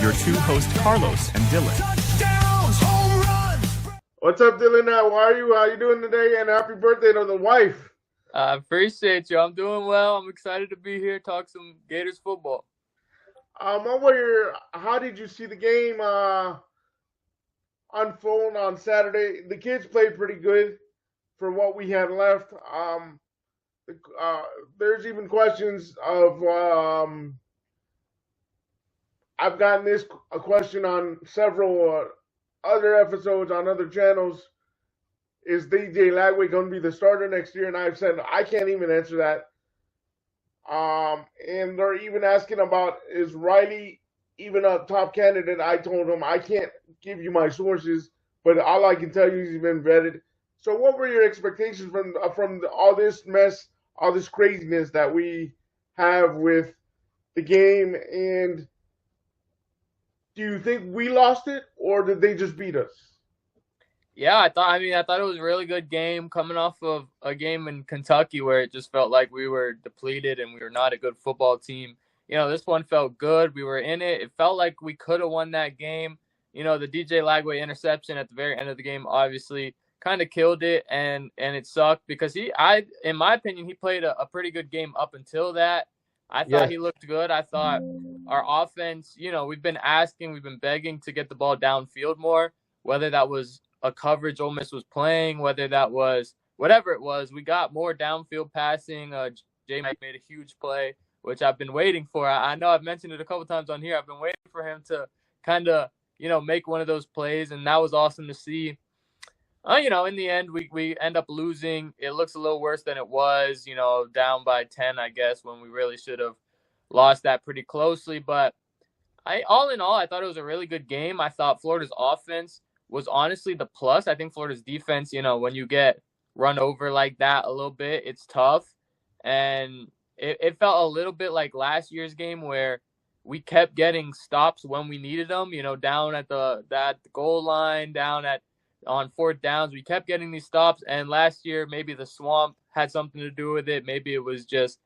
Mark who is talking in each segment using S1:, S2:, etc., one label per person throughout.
S1: your two hosts, Carlos and Dylan.
S2: What's up, Dylan? How are you? How you doing today? And happy birthday to the wife.
S3: I appreciate you. I'm doing well. I'm excited to be here, talk some Gators football.
S2: I wonder, how did you see the game unfold on Saturday? The kids played pretty good for what we had left. There's even questions of I've gotten a question on several other episodes on other channels. Is DJ Lagway going to be the starter next year? And I've said I can't even answer that. And they're even asking about, is Riley even a top candidate? I told them I can't give you my sources, but all I can tell you is he's been vetted. So what were your expectations from all this mess, all this craziness that we have with the game? And do you think we lost it, or did they just beat us?
S3: Yeah, I thought it was a really good game coming off of a game in Kentucky where it just felt like we were depleted and we were not a good football team. This one felt good. We were in it. It felt like we could have won that game. The DJ Lagway interception at the very end of the game obviously kind of killed it, and it sucked because in my opinion, he played a pretty good game up until that. I thought he looked good. I thought our offense, we've been begging to get the ball downfield more, whether that was a coverage Ole Miss was playing, whether that was whatever it was. We got more downfield passing. J-Mac made a huge play, which I've been waiting for. I know I've mentioned it a couple times on here. I've been waiting for him to kind of, make one of those plays, and that was awesome to see. In the end, we end up losing. It looks a little worse than it was, down by 10, I guess, when we really should have lost that pretty closely. But all in all, I thought it was a really good game. I thought Florida's offense was honestly the plus. I think Florida's defense, when you get run over like that a little bit, it's tough. And it felt a little bit like last year's game where we kept getting stops when we needed them, down at the goal line, on fourth downs. We kept getting these stops. And last year, maybe the swamp had something to do with it. Maybe it was just,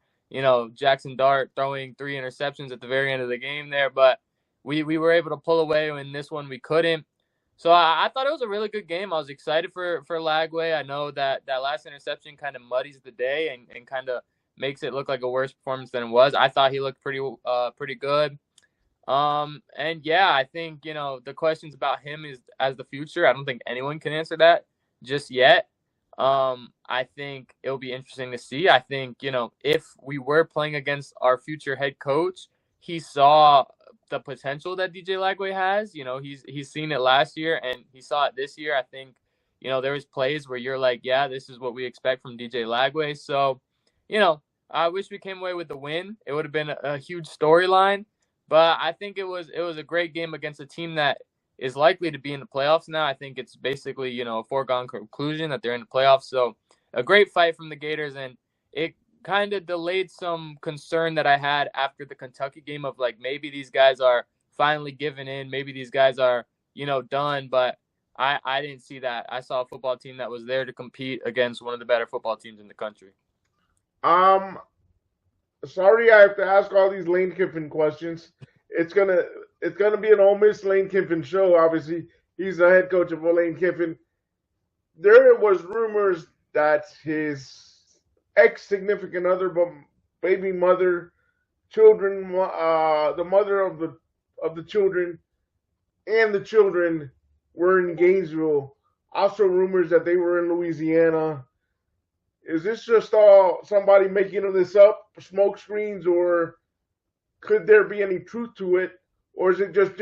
S3: Jackson Dart throwing 3 interceptions at the very end of the game there. But we were able to pull away. In this one, we couldn't. So I thought it was a really good game. I was excited for Lagway. I know that last interception kind of muddies the day and kind of makes it look like a worse performance than it was. I thought he looked pretty good. And yeah, I think, the questions about him as the future, I don't think anyone can answer that just yet. I think it'll be interesting to see. I think, if we were playing against our future head coach, he saw the potential that DJ Lagway has. He's seen it last year and he saw it this year. I think, there was plays where you're like, yeah, this is what we expect from DJ Lagway. So, I wish we came away with the win. It would have been a huge storyline, but I think it was a great game against a team that is likely to be in the playoffs now. I think it's basically, a foregone conclusion that they're in the playoffs. So a great fight from the Gators, and it kind of delayed some concern that I had after the Kentucky game of like, maybe these guys are finally giving in. Maybe these guys are, done. But I didn't see that. I saw a football team that was there to compete against one of the better football teams in the country.
S2: Sorry, I have to ask all these Lane Kiffin questions. It's gonna be an Ole Miss Lane Kiffin show. Obviously, he's the head coach of Lane Kiffin. There was rumors that his ex-significant other, but baby mother, children, the mother of the children, and the children were in Gainesville. Also, rumors that they were in Louisiana. Is this just all somebody making this up, smoke screens, or could there be any truth to it, or is it just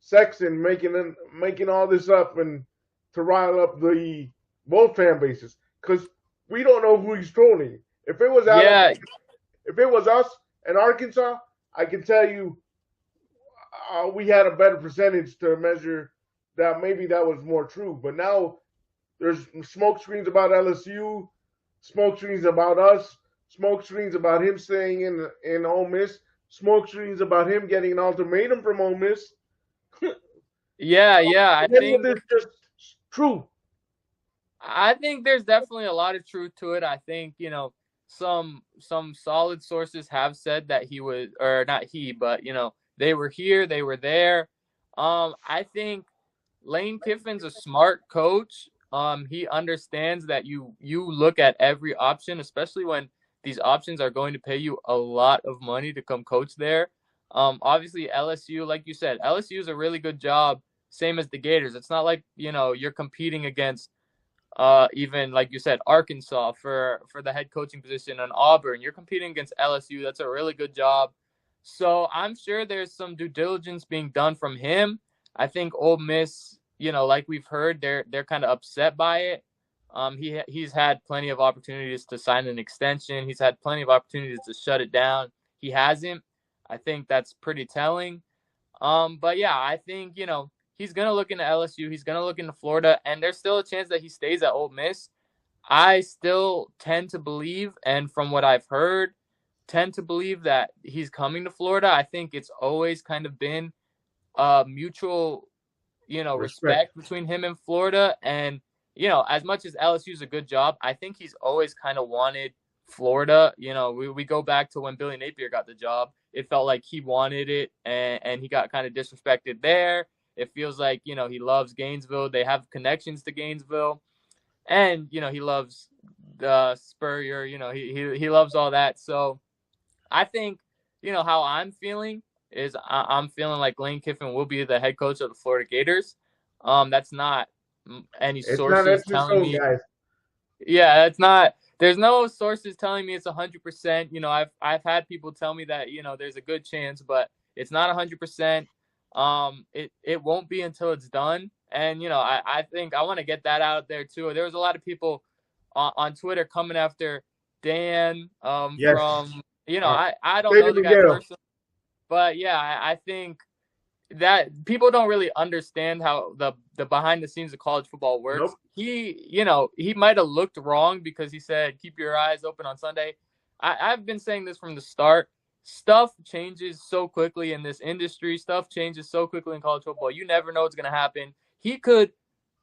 S2: Sexton making all this up and to rile up both fan bases? Because we don't know who he's trolling. If it was if it was us in Arkansas, I can tell you we had a better percentage to measure that maybe that was more true. But now there's smoke screens about LSU, smoke screens about us, smoke screens about him staying in Ole Miss, smoke screens about him getting an ultimatum from Ole Miss.
S3: Yeah, I think
S2: it's just true.
S3: I think there's definitely a lot of truth to it. I think, some solid sources have said that he was, or not he, but they were here, they were there. I think Lane Kiffin's a smart coach. He understands that you look at every option, especially when these options are going to pay you a lot of money to come coach there. Obviously LSU, like you said, LSU is a really good job, same as the Gators. It's not like you're competing against even like you said, Arkansas for the head coaching position, and Auburn. You're competing against LSU. That's a really good job. So I'm sure there's some due diligence being done from him. I think Ole Miss, like we've heard, they're kind of upset by it. He's had plenty of opportunities to sign an extension. He's had plenty of opportunities to shut it down. He hasn't. I think that's pretty telling. But yeah, I think he's gonna look into LSU. He's gonna look into Florida, and there's still a chance that he stays at Ole Miss. I still tend to believe, and from what I've heard, tend to believe that he's coming to Florida. I think it's always kind of been mutual, respect between him and Florida. And, as much as LSU is a good job, I think he's always kind of wanted Florida. We go back to when Billy Napier got the job. It felt like he wanted it, and he got kind of disrespected there. It feels like, he loves Gainesville. They have connections to Gainesville. And, he loves Spurrier. He loves all that. So I think, how I'm feeling is I'm feeling like Lane Kiffin will be the head coach of the Florida Gators. That's not any sources telling me.
S2: Guys.
S3: Yeah, it's not. There's no sources telling me it's 100%. I've had people tell me that there's a good chance, but it's not 100%. It won't be until it's done. And I think I want to get that out there too. There was a lot of people on Twitter coming after Dan
S2: yes.
S3: from I don't know the guy personally, but yeah, I think that people don't really understand how the behind the scenes of college football works.
S2: Nope.
S3: He might have looked wrong because he said keep your eyes open on Sunday. I've been saying this from the start. Stuff changes so quickly in this industry. Stuff changes so quickly in college football. You never know what's going to happen. He could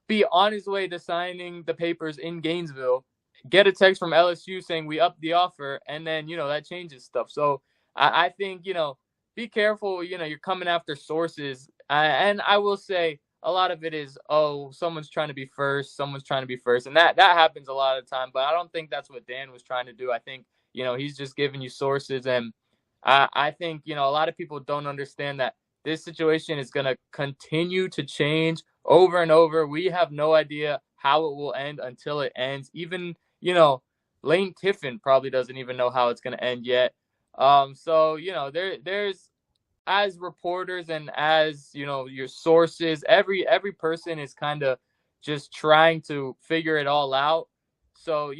S3: be on his way to signing the papers in Gainesville, get a text from LSU saying we upped the offer, and then, that changes stuff. So I think, be careful. You're coming after sources. And I will say a lot of it is, someone's trying to be first. Someone's trying to be first. And that happens a lot of the time. But I don't think that's what Dan was trying to do. I think, he's just giving you sources. And I think, a lot of people don't understand that this situation is going to continue to change over and over. We have no idea how it will end until it ends. Even, Lane Kiffin probably doesn't even know how it's going to end yet. So, there's, as reporters and as, your sources, every person is kind of just trying to figure it all out. So,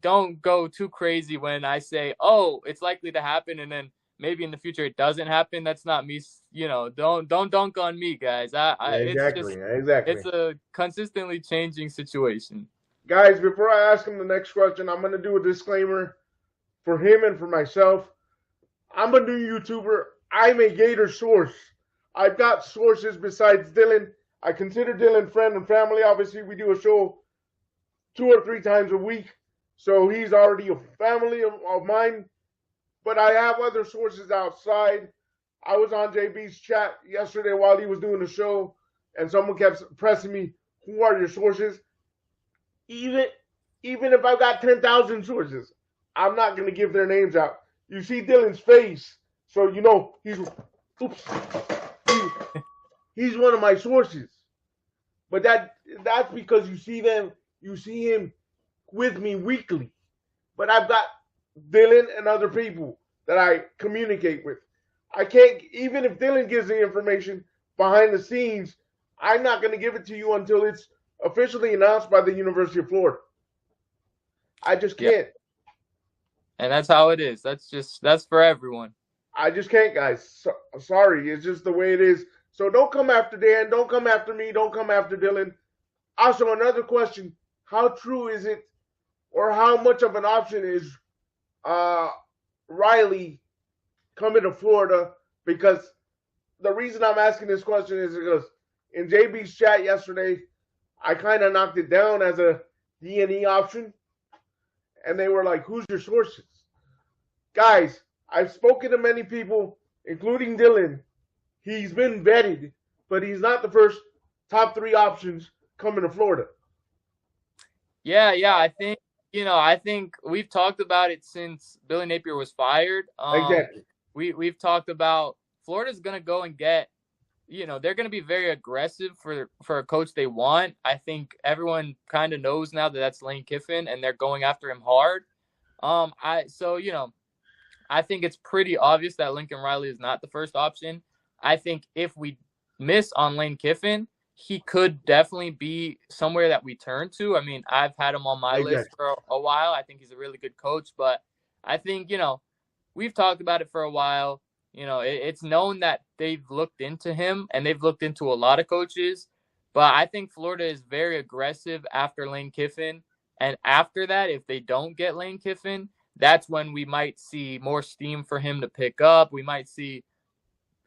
S3: don't go too crazy when I say, it's likely to happen, and then maybe in the future it doesn't happen. That's not me. Don't dunk on me, guys.
S2: Exactly.
S3: It's a consistently changing situation.
S2: Guys, before I ask him the next question, I'm going to do a disclaimer for him and for myself. I'm a new YouTuber. I'm a Gator source. I've got sources besides Dylan. I consider Dylan friend and family. Obviously, we do a show 2 or 3 times a week, so he's already a family of mine. But I have other sources outside. I was on JB's chat yesterday while he was doing the show, and someone kept pressing me, who are your sources? Even if I've got 10,000 sources, I'm not going to give their names out. You see Dylan's face, so he's one of my sources. But that's because you see him with me weekly. But I've got Dylan and other people that I communicate with. I can't, even if Dylan gives the information behind the scenes, I'm not going to give it to you until it's officially announced by the University of Florida. I just can't.
S3: Yeah. And that's how it is. That's for everyone.
S2: I just can't, guys. Sorry. It's just the way it is. So don't come after Dan. Don't come after me. Don't come after Dylan. Also, another question. How true is it, or how much of an option is Riley coming to Florida? Because the reason I'm asking this question is because in JB's chat yesterday, I kind of knocked it down as a D&E option. And they were like, who's your sources? Guys, I've spoken to many people, including Dylan. He's been vetted, but he's not the first top 3 options coming to Florida.
S3: Yeah, I think we've talked about it since Billy Napier was fired.
S2: Exactly.
S3: We've talked about Florida's going to go and get, they're going to be very aggressive for a coach they want. I think everyone kind of knows now that that's Lane Kiffin, and they're going after him hard. I think it's pretty obvious that Lincoln Riley is not the first option. I think if we miss on Lane Kiffin, he could definitely be somewhere that we turn to. I mean, I've had him on my list for a while. I think he's a really good coach, but I think, we've talked about it for a while. It's known that they've looked into him and they've looked into a lot of coaches, but I think Florida is very aggressive after Lane Kiffin. And after that, if they don't get Lane Kiffin, that's when we might see more steam for him to pick up. We might see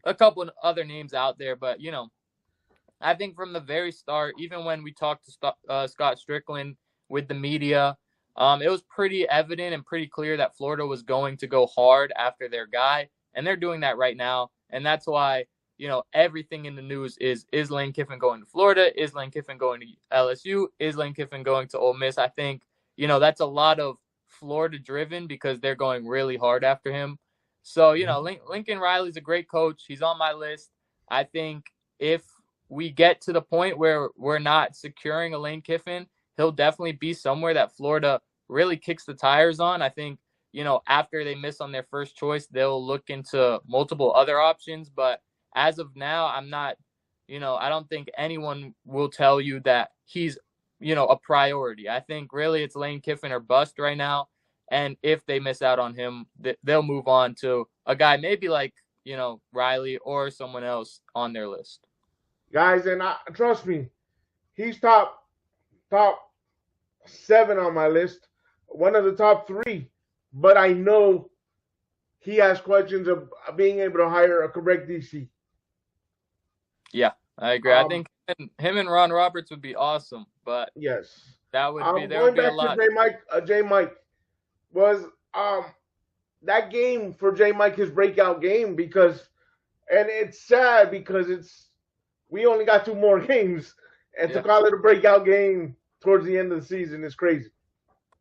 S3: a couple of other names out there, but, I think from the very start, even when we talked to Scott Strickland with the media, it was pretty evident and pretty clear that Florida was going to go hard after their guy, and they're doing that right now. And that's why, everything in the news is Lane Kiffin going to Florida? Is Lane Kiffin going to LSU? Is Lane Kiffin going to Ole Miss? I think, that's a lot of Florida driven because they're going really hard after him. So, Lincoln Riley's a great coach. He's on my list. I think if we get to the point where we're not securing a Lane Kiffin, he'll definitely be somewhere that Florida really kicks the tires on. I think, after they miss on their first choice, they'll look into multiple other options. But as of now, I'm not, I don't think anyone will tell you that he's, a priority. I think really it's Lane Kiffin or bust right now. And if they miss out on him, they'll move on to a guy maybe like, Riley or someone else on their list.
S2: Guys, and trust me, he's top 7 on my list, one of the top 3. But I know he has questions of being able to hire a correct DC.
S3: Yeah, I agree. I think him and Ron Roberts would be awesome, but
S2: yes,
S3: that would be
S2: there would be a lot. J. Mike was that game for J. Mike his breakout game because, and it's sad because we only got 2 more games, and to call it a breakout game towards the end of the season is crazy.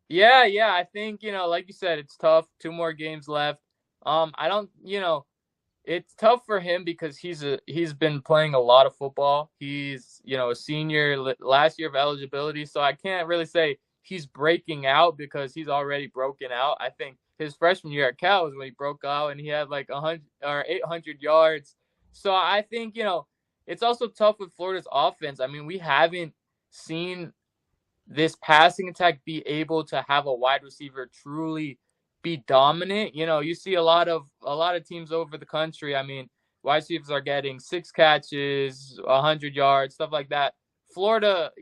S3: Yeah. I think, like you said, it's tough. 2 more games left. I don't, it's tough for him because he's been playing a lot of football. He's, a senior last year of eligibility. So I can't really say he's breaking out because he's already broken out. I think his freshman year at Cal was when he broke out and he had like 100 or 800 yards. So I think, it's also tough with Florida's offense. I mean, we haven't seen this passing attack be able to have a wide receiver truly be dominant. You see a lot of teams over the country. I mean, wide receivers are getting 6 catches, 100 yards, stuff like that. Florida,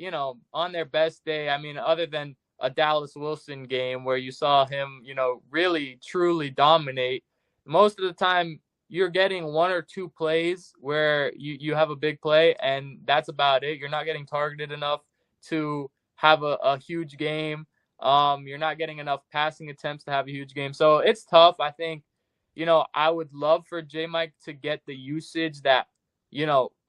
S3: on their best day, I mean, other than a Dallas Wilson game where you saw him, really truly dominate, most of the time you're getting 1 or 2 plays where you have a big play, and that's about it. You're not getting targeted enough to have a huge game. You're not getting enough passing attempts to have a huge game. So it's tough. I think, I would love for J. Mike to get the usage that,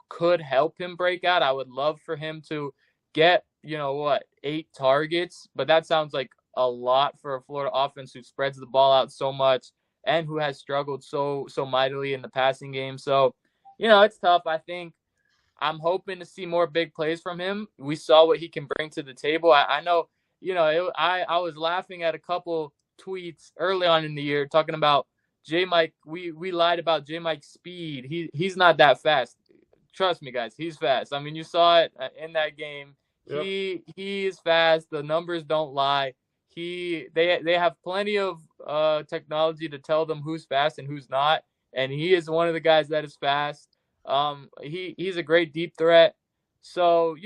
S3: could help him break out. I would love for him to get, 8 targets, but that sounds like a lot for a Florida offense who spreads the ball out so much and who has struggled so mightily in the passing game. So, it's tough. I think I'm hoping to see more big plays from him. We saw what he can bring to the table. I know, I was laughing at a couple tweets early on in the year talking about J. Mike. We lied about J. Mike's speed. He's not that fast. Trust me, guys, he's fast. I mean, you saw it in that game. Yep. He is fast. The numbers don't lie. They have plenty of technology to tell them who's fast and who's not, and he is one of the guys that is fast. He's a great deep threat. So,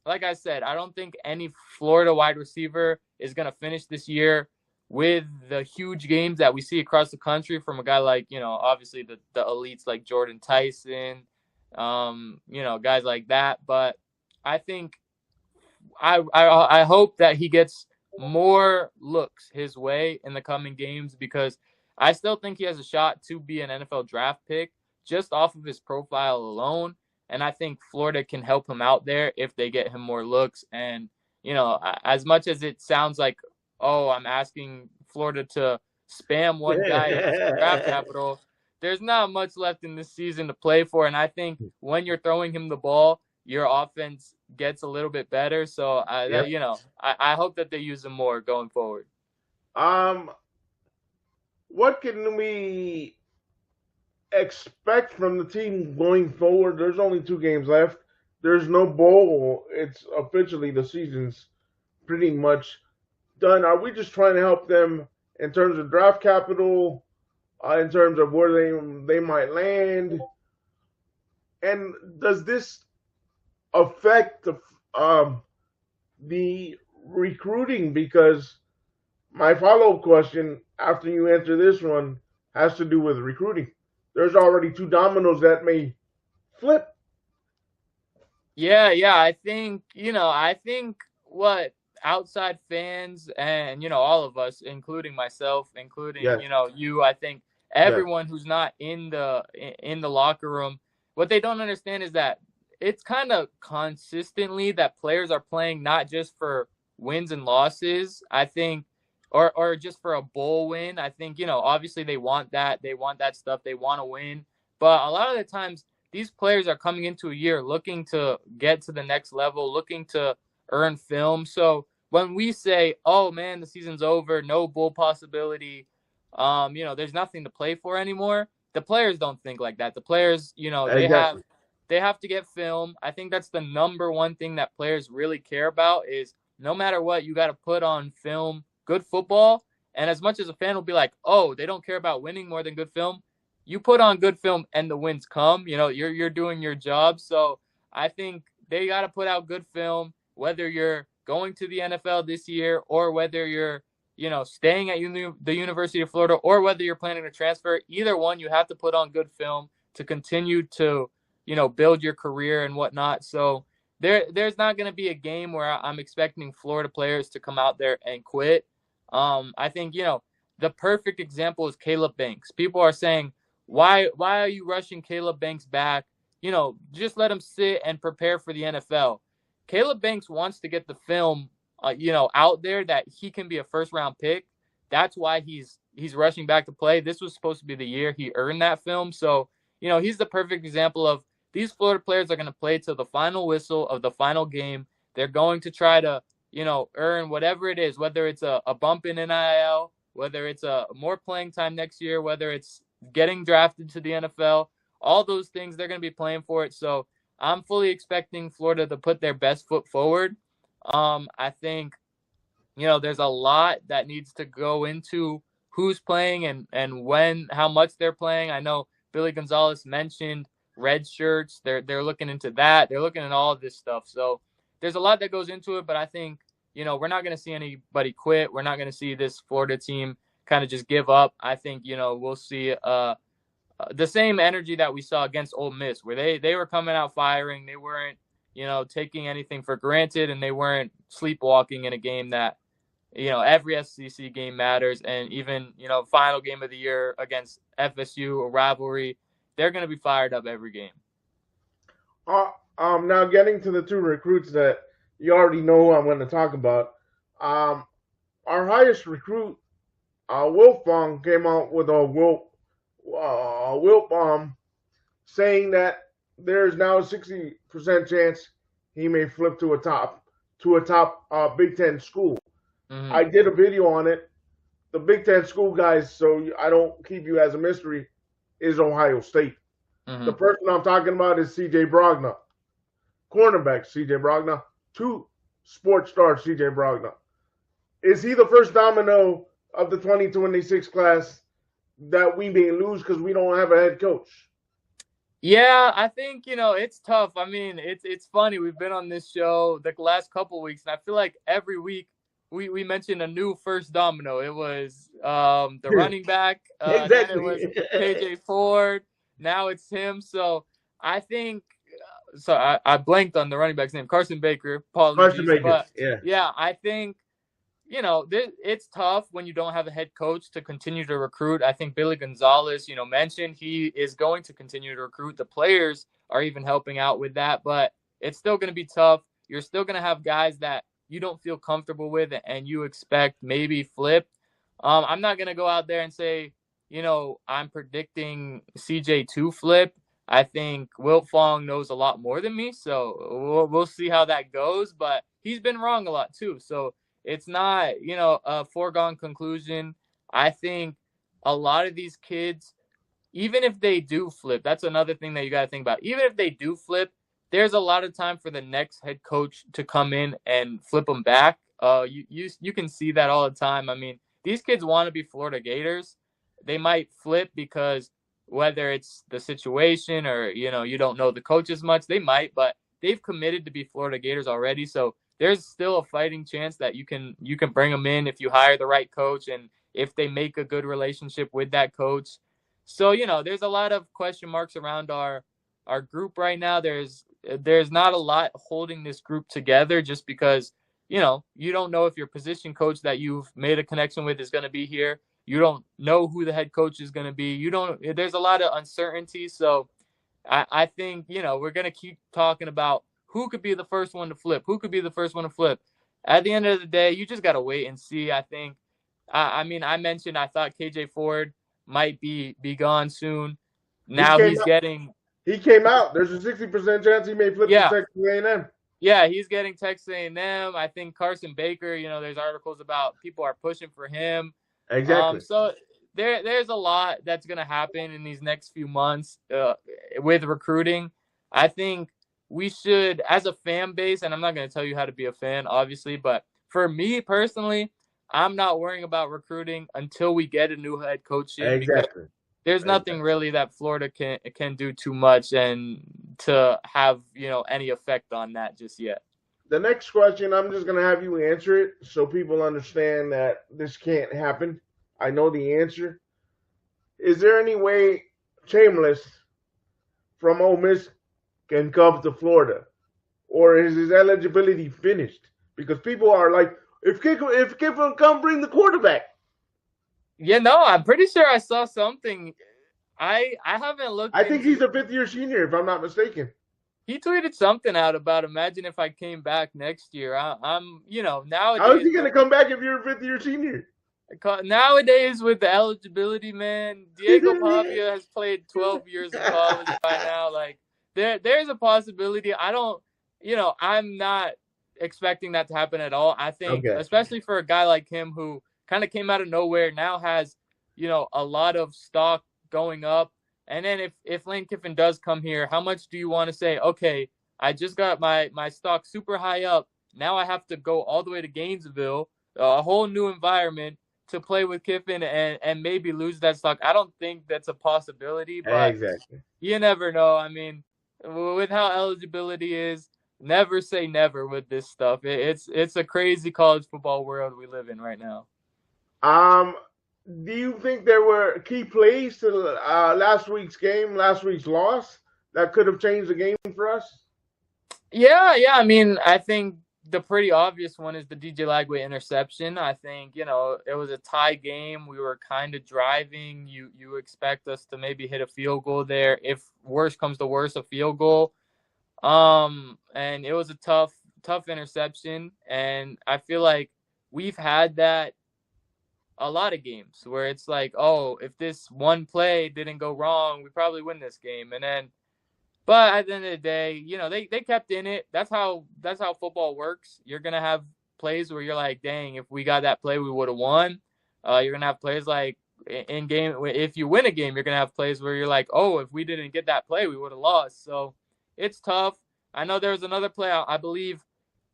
S3: like I said, I don't think any Florida wide receiver is going to finish this year with the huge games that we see across the country from a guy like, obviously the elites like Jordan Tyson, guys like that. But I think I hope that he gets more looks his way in the coming games, because I still think he has a shot to be an NFL draft pick just off of his profile alone. And I think Florida can help him out there if they get him more looks. And, as much as it sounds like, oh, I'm asking Florida to spam one guy in draft capital, there's not much left in this season to play for. And I think when you're throwing him the ball, your offense gets a little bit better. So, I hope that they use him more going forward.
S2: What can we expect from the team going forward? There's only 2 games left. There's no bowl. It's officially the season's pretty much done. Are we just trying to help them in terms of draft capital, in terms of where they might land? And does this affect the recruiting? Because my follow-up question after you answer this one has to do with recruiting. There's already 2 dominoes that may flip.
S3: Yeah, I think what outside fans and, all of us, including myself, including, you, I think everyone who's not in the locker room, what they don't understand is that it's kind of consistently that players are playing not just for wins and losses, I think, or just for a bowl win. I think, obviously they want that stuff. They want to win. But a lot of the times these players are coming into a year looking to get to the next level, looking to earn film. So when we say, oh man, the season's over, no bowl possibility, there's nothing to play for anymore, the players don't think like that. The players, they have to get film. I think that's the number one thing that players really care about is no matter what, you got to put on film good football. And as much as a fan will be like, oh, they don't care about winning more than good film, you put on good film and the wins come. You're doing your job. So I think they got to put out good film, whether you're going to the NFL this year or whether you're, staying at the University of Florida or whether you're planning to transfer. Either one, you have to put on good film to continue to, build your career and whatnot. So there's not going to be a game where I'm expecting Florida players to come out there and quit. I think, the perfect example is Caleb Banks. People are saying, why are you rushing Caleb Banks back? Just let him sit and prepare for the NFL. Caleb Banks wants to get the film, out there that he can be a first-round pick. That's why he's rushing back to play. This was supposed to be the year he earned that film. So, he's the perfect example of these Florida players are going to play till the final whistle of the final game. They're going to try to, earn whatever it is, whether it's a bump in NIL, whether it's a more playing time next year, whether it's getting drafted to the NFL, all those things, they're going to be playing for it. So I'm fully expecting Florida to put their best foot forward. I think, there's a lot that needs to go into who's playing and when, how much they're playing. I know Billy Gonzalez mentioned red shirts. They're looking into that. They're looking at all of this stuff. So there's a lot that goes into it, but I think, we're not going to see anybody quit. We're not going to see this Florida team kind of just give up. I think, we'll see the same energy that we saw against Ole Miss, where they were coming out firing. They weren't, taking anything for granted, and they weren't sleepwalking in a game that, every SEC game matters. And even, final game of the year against FSU, a rivalry, they're going to be fired up every game.
S2: Now getting to the 2 recruits that you already know who I'm going to talk about. Our highest recruit, Wilfong, came out with a Wilt bomb saying that there's now a 60% chance he may flip to a top Big Ten school. Mm-hmm. I did a video on it. The Big Ten school, guys, so I don't keep you as a mystery, is Ohio State. Mm-hmm. The person I'm talking about is C.J. Brogna. Cornerback C.J. Brogna. 2 sports stars C.J. Brogna. Is he the first domino of the 2026 class that we may lose because we don't have a head coach?
S3: Yeah, I think, it's tough. I mean, it's funny. We've been on this show the last couple of weeks, and I feel like every week we mentioned a new first domino. It was the running back.
S2: Exactly.
S3: Then it was KJ Ford. Now it's him. So I think I blanked on the running back's name, Carson Baker.
S2: Carson Baker.
S3: Yeah, I think, it's tough when you don't have a head coach to continue to recruit. I think Billy Gonzalez, mentioned he is going to continue to recruit. The players are even helping out with that, but it's still going to be tough. You're still going to have guys that you don't feel comfortable with and you expect maybe flip. I'm not going to go out there and say, I'm predicting CJ to flip. I think Wilt Fong knows a lot more than me, so we'll see how that goes. But he's been wrong a lot too, so it's not, a foregone conclusion. I think a lot of these kids, even if they do flip, that's another thing that you got to think about. Even if they do flip, there's a lot of time for the next head coach to come in and flip them back. You can see that all the time. I mean, these kids want to be Florida Gators. They might flip because whether it's the situation or, you don't know the coach as much, they might, but they've committed to be Florida Gators already. So there's still a fighting chance that you can bring them in if you hire the right coach and if they make a good relationship with that coach. So, there's a lot of question marks around our group right now. There's not a lot holding this group together just because, you don't know if your position coach that you've made a connection with is going to be here. You don't know who the head coach is going to be. There's a lot of uncertainty. So I think, we're going to keep talking about who could be the first one to flip, At the end of the day, you just got to wait and see. I think, I mentioned I thought KJ Ford might be gone soon. Now
S2: he came out. There's a 60% chance he may flip to Texas A&M.
S3: Yeah, he's getting Texas A&M. I think Carson Baker, there's articles about people are pushing for him.
S2: Exactly.
S3: So there's a lot that's going to happen in these next few months with recruiting. I think we should, as a fan base, and I'm not going to tell you how to be a fan, obviously, but for me personally, I'm not worrying about recruiting until we get a new head coach in.
S2: Exactly.
S3: There's nothing really that Florida can do too much and to have, any effect on that just yet.
S2: The next question, I'm just going to have you answer it so people understand that this can't happen. I know the answer. Is there any way Chambliss from Ole Miss can come to Florida? Or is his eligibility finished? Because people are like, if Kiffin come, bring the quarterback.
S3: Yeah, no, I'm pretty sure I saw something. I haven't looked.
S2: I think he's a fifth-year senior, if I'm not mistaken.
S3: He tweeted something out about, imagine if I came back next year. I'm nowadays.
S2: How is he going to come back if you're a fifth-year senior?
S3: Nowadays, with the eligibility, man, Diego Pavia has played 12 years of college by now. Like, there's a possibility. I'm not expecting that to happen at all. I think, especially for a guy like him who kind of came out of nowhere, now has, a lot of stock going up. And then if Lane Kiffin does come here, how much do you want to say, okay, I just got my stock super high up. Now I have to go all the way to Gainesville, a whole new environment to play with Kiffin and maybe lose that stock. I don't think that's a possibility, but you never know. I mean, with how eligibility is, never say never with this stuff. It's a crazy college football world we live in right now.
S2: Do you think there were key plays to last week's loss that could have changed the game for us?
S3: Yeah. I mean, I think the pretty obvious one is the DJ Lagway interception. I think, it was a tie game. We were kind of driving. You expect us to maybe hit a field goal there. If worse comes to worse, a field goal. And it was a tough interception. And I feel like we've had that a lot of games where it's like, oh, if this one play didn't go wrong, we probably win this game. But at the end of the day, they kept in it. That's how football works. You're going to have plays where you're like, dang, if we got that play, we would have won. You're going to have plays like in game. If you win a game, you're going to have plays where you're like, oh, if we didn't get that play, we would have lost. So it's tough. I know there was another play, I believe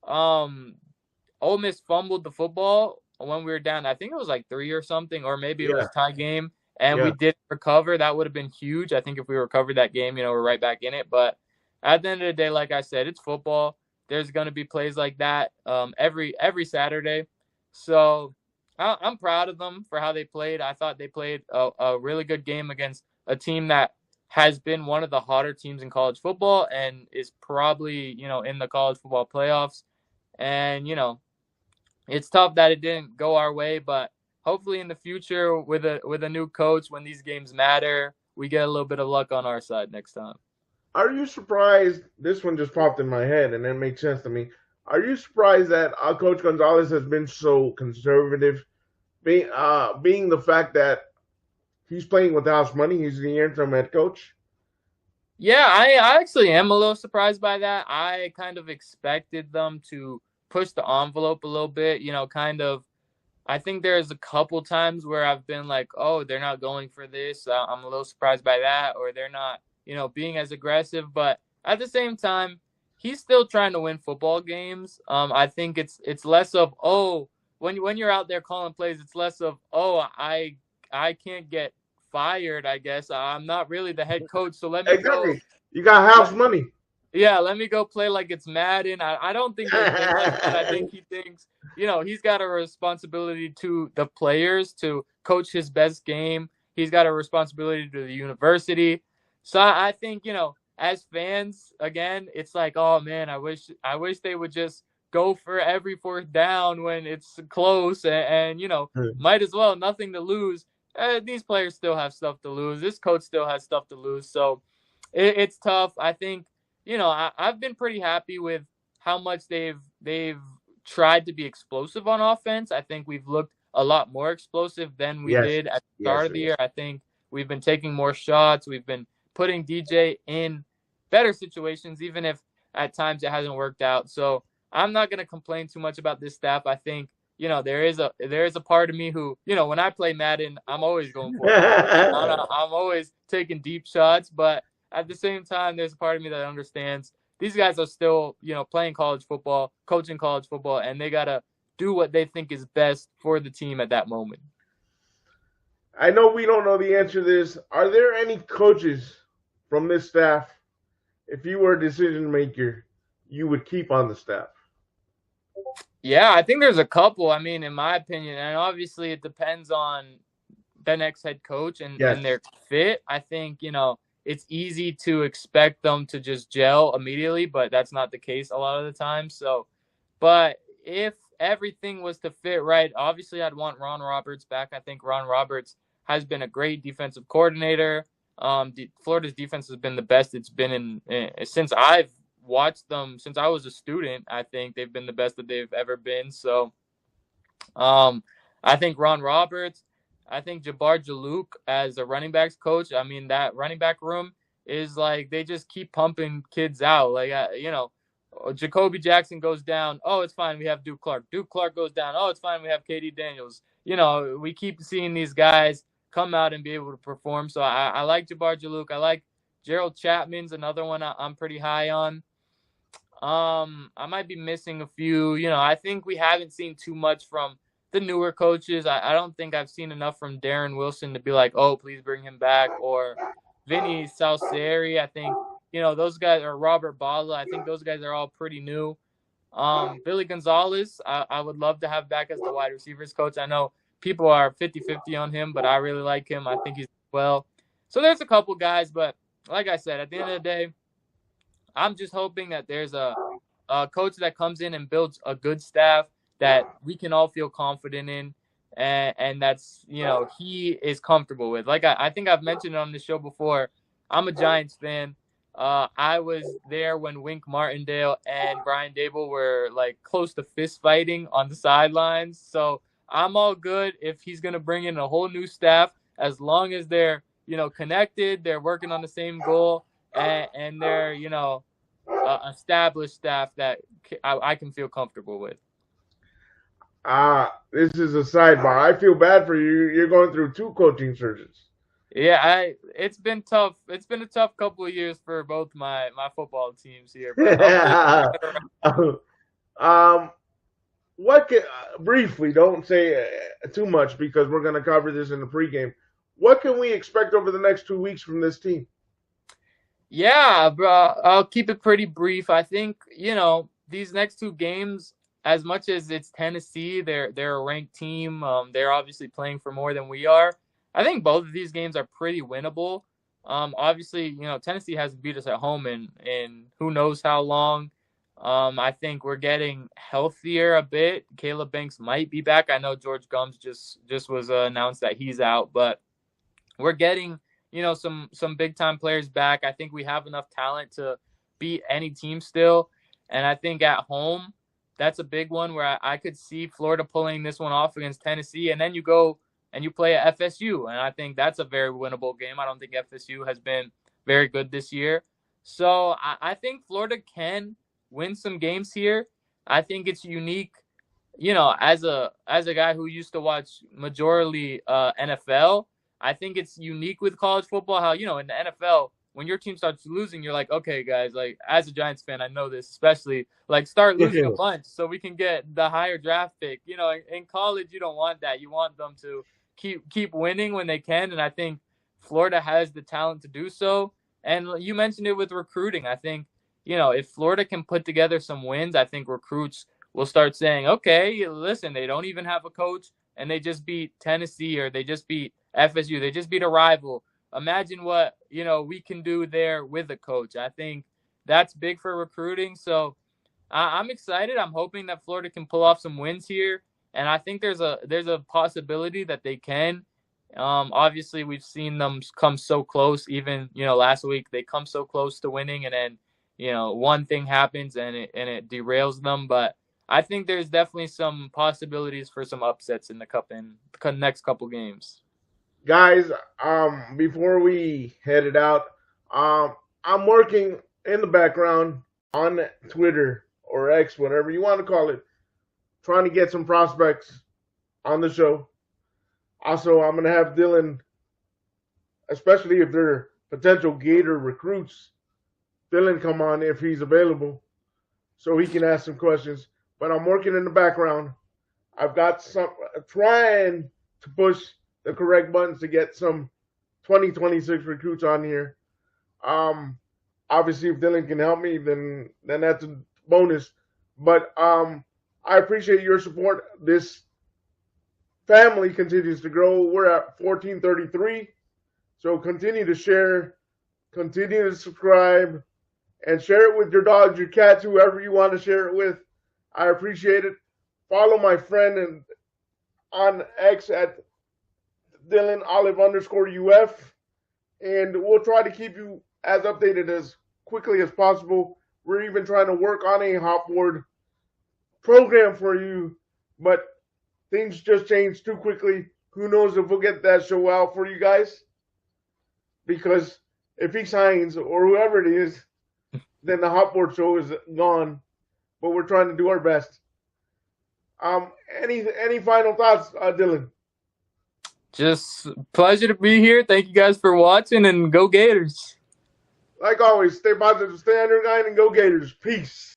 S3: Ole Miss fumbled the football when we were down. I think it was like 3 or something, or maybe it was tie game. And we did recover. That would have been huge. I think if we recovered that game, we're right back in it. But at the end of the day, like I said, it's football. There's going to be plays like that every Saturday. So I'm proud of them for how they played. I thought they played a really good game against a team that has been one of the hotter teams in college football and is probably, in the college football playoffs. And, it's tough that it didn't go our way, but hopefully in the future with a new coach, when these games matter, we get a little bit of luck on our side next time.
S2: Are you surprised? This one just popped in my head, and it makes sense to me. Are you surprised that Coach Gonzalez has been so conservative, being the fact that he's playing with house money? He's the interim head coach.
S3: Yeah, I actually am a little surprised by that. I kind of expected them to push the envelope a little bit, kind of. I think there's a couple times where I've been like, oh, they're not going for this. I'm a little surprised by that, or they're not, being as aggressive. But at the same time, he's still trying to win football games. I think it's less of, oh, when you're out there calling plays, it's less of, oh, I can't get fired, I guess. I'm not really the head coach, so let me
S2: Exactly.
S3: go.
S2: You got house money.
S3: Yeah, let me go play like it's Madden. I don't think they think like that. I think he thinks, he's got a responsibility to the players to coach his best game. He's got a responsibility to the university. So I think, as fans, again, it's like, oh man, I wish they would just go for every fourth down when it's close and might as well, nothing to lose. These players still have stuff to lose. This coach still has stuff to lose. So it's tough. I think, I've been pretty happy with how much they've tried to be explosive on offense. I think we've looked a lot more explosive than we did at the start of the year. I think we've been taking more shots. We've been putting DJ in better situations, even if at times it hasn't worked out. So I'm not going to complain too much about this staff. I think, there is a part of me who, when I play Madden, I'm always going for it. I'm always taking deep shots, but at the same time, there's a part of me that understands these guys are still, playing college football, coaching college football, and they got to do what they think is best for the team at that moment.
S2: I know we don't know the answer to this. Are there any coaches from this staff, if you were a decision maker, you would keep on the staff?
S3: Yeah, I think there's a couple. I mean, in my opinion, and obviously it depends on the next head coach and their fit. I think, it's easy to expect them to just gel immediately, but that's not the case a lot of the time. So, but if everything was to fit right, obviously I'd want Ron Roberts back. I think Ron Roberts has been a great defensive coordinator. Florida's defense has been the best it's been in since I've watched them since I was a student. I think they've been the best that they've ever been. So, I think Ron Roberts. I think Jabbar Jalouk as a running backs coach, I mean, that running back room is like they just keep pumping kids out. Like, Jacoby Jackson goes down. Oh, it's fine. We have Duke Clark. Duke Clark goes down. Oh, it's fine. We have KD Daniels. We keep seeing these guys come out and be able to perform. So I like Jabbar Jalouk. I like Gerald Chapman's another one I'm pretty high on. I might be missing a few. I think we haven't seen too much from the newer coaches. I don't think I've seen enough from Darren Wilson to be like, oh, please bring him back. Or Vinny Salseri. I think, those guys are Robert Bala. I think those guys are all pretty new. Billy Gonzalez, I would love to have back as the wide receivers coach. I know people are 50-50 on him, but I really like him. I think he's well. So there's a couple guys, but like I said, at the end of the day, I'm just hoping that there's a coach that comes in and builds a good staff that we can all feel confident in, and that's, he is comfortable with. Like I think I've mentioned on the show before, I'm a Giants fan. I was there when Wink Martindale and Brian Dable were like close to fist fighting on the sidelines. So I'm all good if he's going to bring in a whole new staff, as long as they're, connected, they're working on the same goal, and they're, established staff that I can feel comfortable with.
S2: This is a sidebar. I feel bad for you. You're going through 2 coaching searches.
S3: Yeah, it's been tough. It's been a tough couple of years for both my football teams here.
S2: What can briefly? Don't say too much because we're going to cover this in the pregame. What can we expect over the next 2 weeks from this team?
S3: Yeah, bro, I'll keep it pretty brief. I think these next 2 games, as much as it's Tennessee, they're a ranked team. They're obviously playing for more than we are. I think both of these games are pretty winnable. Obviously, Tennessee hasn't beat us at home in who knows how long. I think we're getting healthier a bit. Caleb Banks might be back. I know George Gums just was announced that he's out, but we're getting, some big time players back. I think we have enough talent to beat any team still. And I think at home, that's a big one where I could see Florida pulling this one off against Tennessee. And then you go and you play at FSU. And I think that's a very winnable game. I don't think FSU has been very good this year. So I think Florida can win some games here. I think it's unique, as a guy who used to watch majorly NFL. I think it's unique with college football how, in the NFL, when your team starts losing, you're like, okay, guys, like as a Giants fan, I know this, especially like start losing a bunch so we can get the higher draft pick. In college, you don't want that. You want them to keep winning when they can. And I think Florida has the talent to do so. And you mentioned it with recruiting. I think, if Florida can put together some wins, I think recruits will start saying, okay, listen, they don't even have a coach and they just beat Tennessee or they just beat FSU. They just beat a rival. Imagine what, we can do there with a coach. I think that's big for recruiting. So I'm excited. I'm hoping that Florida can pull off some wins here. And I think there's a possibility that they can. Obviously, we've seen them come so close. Even, last week, they come so close to winning. And then, one thing happens and it derails them. But I think there's definitely some possibilities for some upsets in the next couple games.
S2: Guys, before we head it out, I'm working in the background on Twitter or X, whatever you want to call it, trying to get some prospects on the show. Also, I'm going to have Dylan, especially if they're potential Gator recruits, Dylan come on if he's available so he can ask some questions. But I'm working in the background. I've got trying to push the correct buttons to get some 2026 recruits on here. Obviously, if Dylan can help me, then that's a bonus. But I appreciate your support. This family continues to grow. We're at 1433. So continue to share, continue to subscribe, and share it with your dogs, your cats, whoever you want to share it with. I appreciate it. Follow my friend on X at Dylan_Olive_UF, and we'll try to keep you as updated as quickly as possible. We're even trying to work on a hot board program for you, but things just changed too quickly. Who knows if we'll get that show out for you guys? Because if he signs or whoever it is, then the hot board show is gone. But we're trying to do our best. Any final thoughts, Dylan?
S3: Just pleasure to be here. Thank you guys for watching, and go Gators.
S2: Like always, stay positive, stay energized, and go Gators. Peace.